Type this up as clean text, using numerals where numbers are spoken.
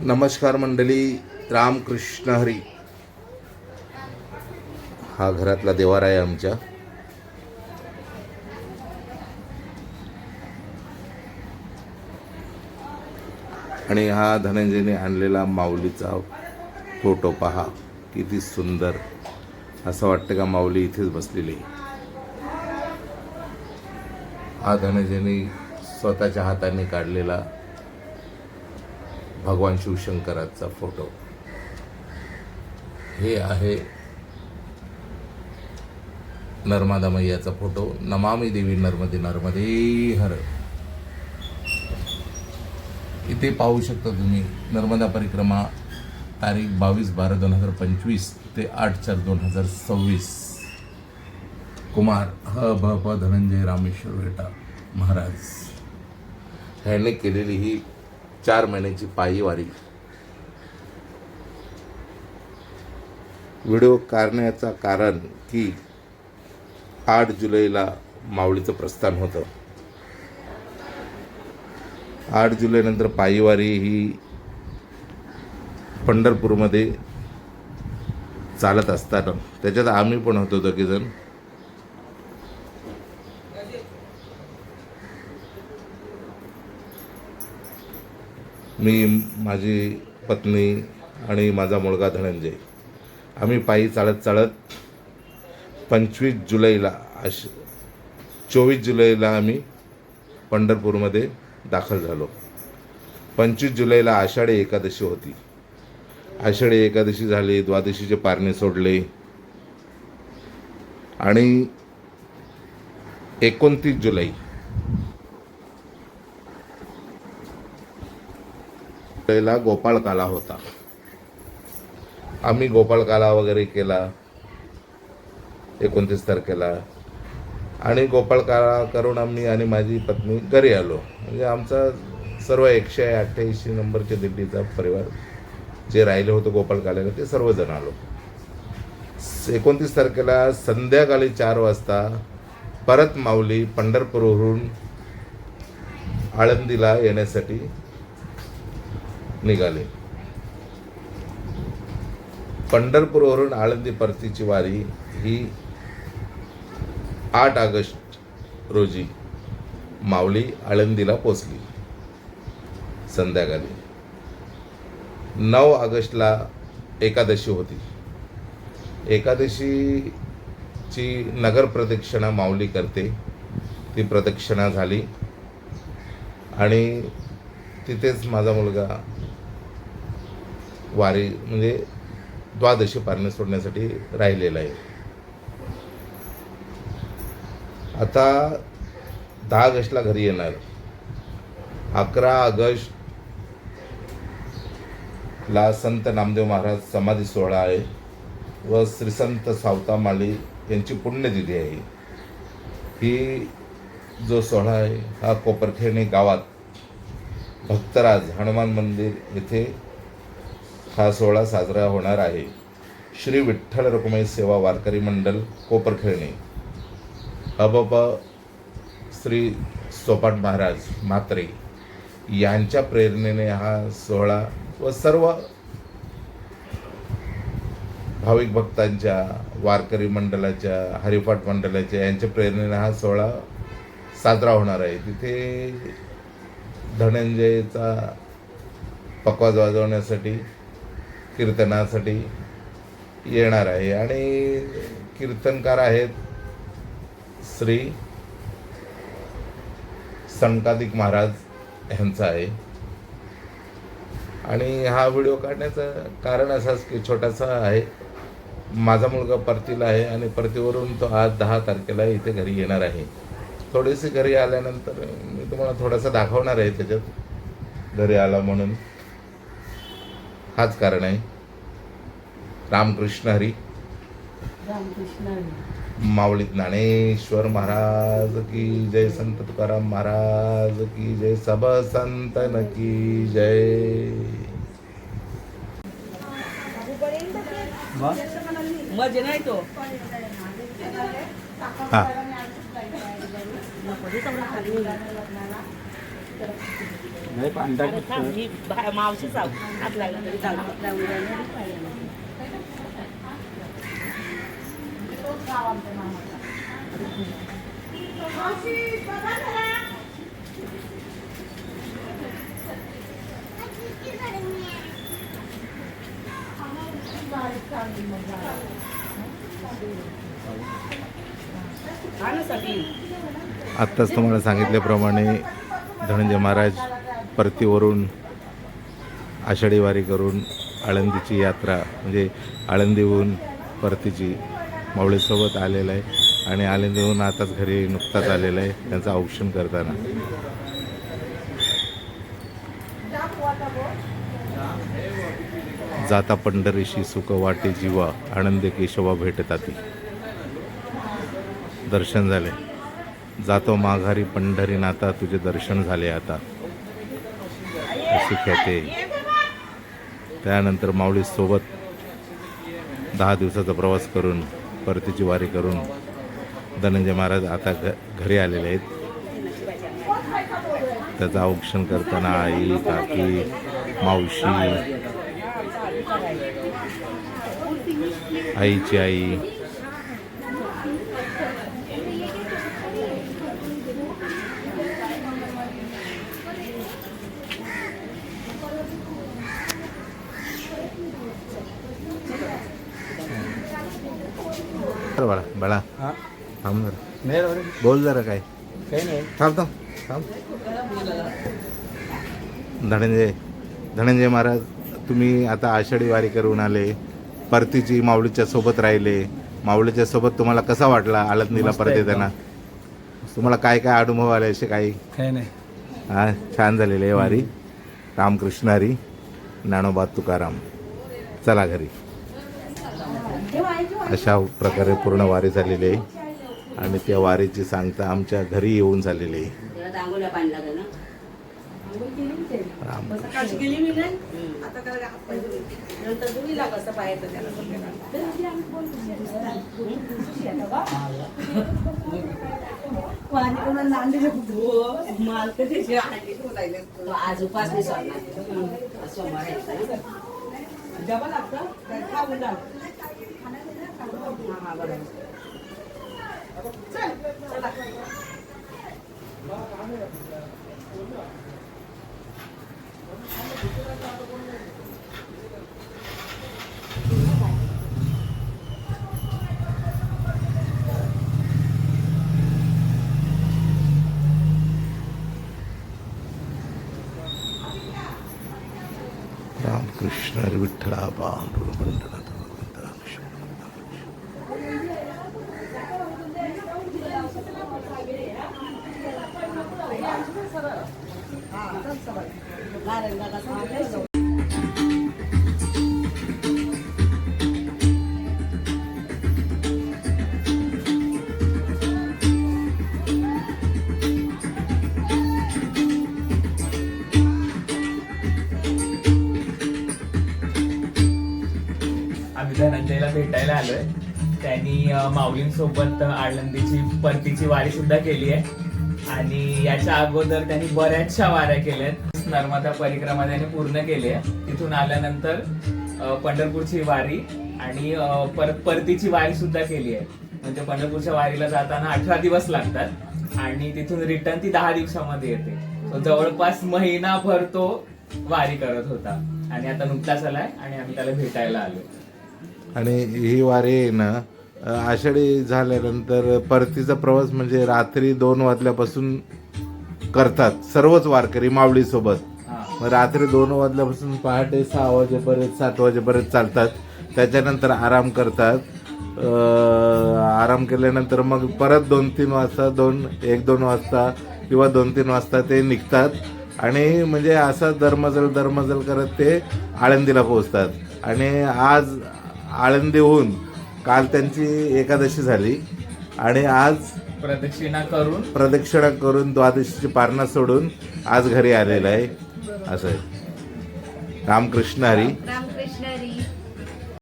नमस्कार मंडळी, रामकृष्ण हरी. हा घरातला देवारा आहे आमच्या. आणि हा धनंजयने आणलेला माऊलीचा फोटो पहा, किती सुंदर. असं वाटतं का माऊली इथेच बसलेली. हा धनंजयने स्वतःच्या हाताने काढलेला भगवान शिवशंकराचा फोटो. हे आहे नर्मदा मैयाचा फोटो. नमामि देवी नर्मदे नर्मदे हर. इथे पाहू शकता तुम्ही नर्मदा परिक्रमा तारीख 22/12/2025 ते 8/4/2026. कुमार ह भ प धनंजय रामेश्वर वेटा महाराज ह्याने केलेली ही 4 महिन्याची पायी वारी. व्हिडिओ काढण्याचं कारण की 8 जुलैला माऊलीचं प्रस्थान होतं. 8 जुलैनंतर पायीवारी ही पंढरपूरमध्ये चालत असताना त्याच्यात आम्ही पण होतो दोघेजण. मी, माझी पत्नी आणि माझा मुलगा धनंजय आम्ही पायी चालत 25 जुलैला 24 जुलैला आम्ही पंढरपूरमध्ये दाखल झालो. 25 जुलैला आषाढी एकादशी होती. आषाढी एकादशी झाली, द्वादशीचे पारणे सोडले आणि 29 जुलैला गोपाळकाला होता. आम्ही गोपाळकाला वगैरे केला 29 तारखेला. आणि गोपाळकाला करून आम्ही आणि माझी पत्नी घरी आलो. म्हणजे आमचा सर्व 188 नंबरच्या दिंडीचा परिवार जे राहिले होतं गोपाळकाल्याला ते सर्वजण आलो. 29 तारखेला संध्याकाळी 4 वाजता परत माऊली पंढरपूरवरून आळंदीला येण्यासाठी निघाले. पंढरपूरवरून आळंदी परतीची वारी ही 8 ऑगस्ट रोजी माऊली आळंदीला पोचली संध्याकाळी. 9 ऑगस्टला एकादशी होती. एकादशीची नगर प्रदक्षिणा माऊली करते. ती प्रदक्षिणा झाली आणि तिथेच माझा मुलगा वारी म्हणजे द्वादशी पारणे सोडण्यासाठी राहिलेला आहे. आता 10 ऑगस्टला घरी येणार. 11 ऑगस्टला संत नामदेव महाराज समाधी सोहळा आहे व श्री संत सावता माळी यांची पुण्यतिथी आहे. ही जो सोहळा आहे हा कोपरखेरणे गावात भक्तराज हनुमान मंदिर येथे हा सोहळा साजरा होणार आहे. श्री विठ्ठल रखुमाई सेवा वारकरी मंडळ कोपरखेरणे अबप श्री सोपाट महाराज म्हात्रे यांच्या प्रेरणेने हा सोहळा व सर्व भाविक भक्तांच्या, वारकरी मंडळाच्या, हरिपाठ मंडळाच्या यांच्या प्रेरणेने हा सोहळा साजरा होणार आहे. तिथे धनंजयचा पकवाज वाजवण्यासाठी कीर्तनासाठी येणार आहे. आणि कीर्तनकार आहेत श्री संकादिक महाराज यांचा आहे. आणि हा व्हिडिओ काढण्याचं कारण असंच की छोटासा आहे. माझा मुलगा परतीला आहे आणि परतीवरून तो आज 10 तारखेला इथे घरी येणार आहे. थोडीशी घरी आल्यानंतर मी तुम्हाला थोडासा दाखवणार आहे त्याच्यात घरी आला म्हणून. हाच कारण आहे. रामकृष्ण हरी. माऊली ज्ञानेश्वर महाराज की जय. संत तुकाराम महाराज की जय. सब संतन की जय. मजे नाही तो हा. नाही पांढरा अरे थांब, ही मावशी जाऊ हात लागला तरी चालतो. हा ना सगळी. आत्ताच तुम्हाला सांगितल्याप्रमाणे धनंजय महाराज परतीवरून आषाढी वारी करून आळंदीची यात्रा म्हणजे आळंदीहून परतीची माऊलीसोबत आलेला आहे आणि आळंदीहून आताच घरी नुकताच आलेला आहे त्यांचं औक्षण करताना. जाता पंढरीशी सुख वाटे जीवा आनंदे केशवा भेटताती. दर्शन झाले. जातो माघारी पंढरीनाथा तुझे दर्शन झाले आता अशी ख्याते. त्यानंतर माऊली सोबत 10 दिवसाचा प्रवास करून परतीची वारी करून धनंजय महाराज आता घरी आलेले आहेत. त्याचं औक्षण करताना आई काकी मावशी आईची आई बाळा बाळा हां थांब जरा नाही बरं बोल जरा काय काही नाही थांब थांब थांब. धनंजय महाराज तुम्ही आता आषाढी वारी करून आले परतीची माऊलीच्या सोबत राहिले. माऊलीच्या सोबत तुम्हाला कसा वाटला आळंदीला मस्त परत येताना? तुम्हाला काय काय अनुभव आले असे काही? काही नाही हा छान झालेली आहे वारी. रामकृष्ण हरी ज्ञानोबा तुकाराम. चला घरी. अशा प्रकारे पूर्ण वारी झालेली आहे आणि त्या वारीची सांगता आमच्या घरी येऊन झालेली आहे. राम सकाळची गेली मी नाही. आता त्याला हात पाय धुवले. नंतर धुवी लाग असं पाहायचं त्याला माल कधी आज उपास नाही सोडणार. सोमवार डबा लागतं काय खाऊ लाग. हा बरोबर. चल चला. रामकृष्ण हरी विठ्ठला पांडुरंग पंढरनाथ. आम्ही धनंजयला भेटायला आलोय. त्यांनी माऊलींसोबत आळंदीची परतीची वारी सुद्धा केली आहे आणि याच्या अगोदर त्यांनी बऱ्याचशा वाऱ्या केल्यात. नर्मदा परिक्रमा त्यांनी पूर्ण केली आहे. तिथून आल्यानंतर पंढरपूरची वारी आणि परत परतीची वारी सुद्धा केली आहे. म्हणजे पंढरपूरच्या वारीला जाताना 18 दिवस लागतात आणि तिथून रिटर्न ती 10 दिवसामध्ये येते. तो जवळपास महिनाभर तो वारी करत होता आणि आता नुकताच आलाय आणि आम्ही त्याला भेटायला आलो. आणि ही वारी आहे ना आषाढी झाल्यानंतर परतीचा प्रवास म्हणजे रात्री 2 वाजल्यापासून करतात सर्वच वारकरी माऊलीसोबत. मग रात्री 2 वाजल्यापासून पहाटे 6 वाजेपर्यंत 7 वाजेपर्यंत चालतात. त्याच्यानंतर आराम करतात. आराम केल्यानंतर मग परत 2-3 वाजता 1-2 वाजता किंवा 2-3 वाजता ते निघतात आणि म्हणजे असं दरमजल करत ते आळंदीला पोहोचतात. आणि आज आळंदीहून काल त्यांची एकादशी झाली आणि आज प्रदक्षिणा करून द्वादशीची पारणा सोडून आज घरी आलेला आहे. असं आहे. रामकृष्ण हरी.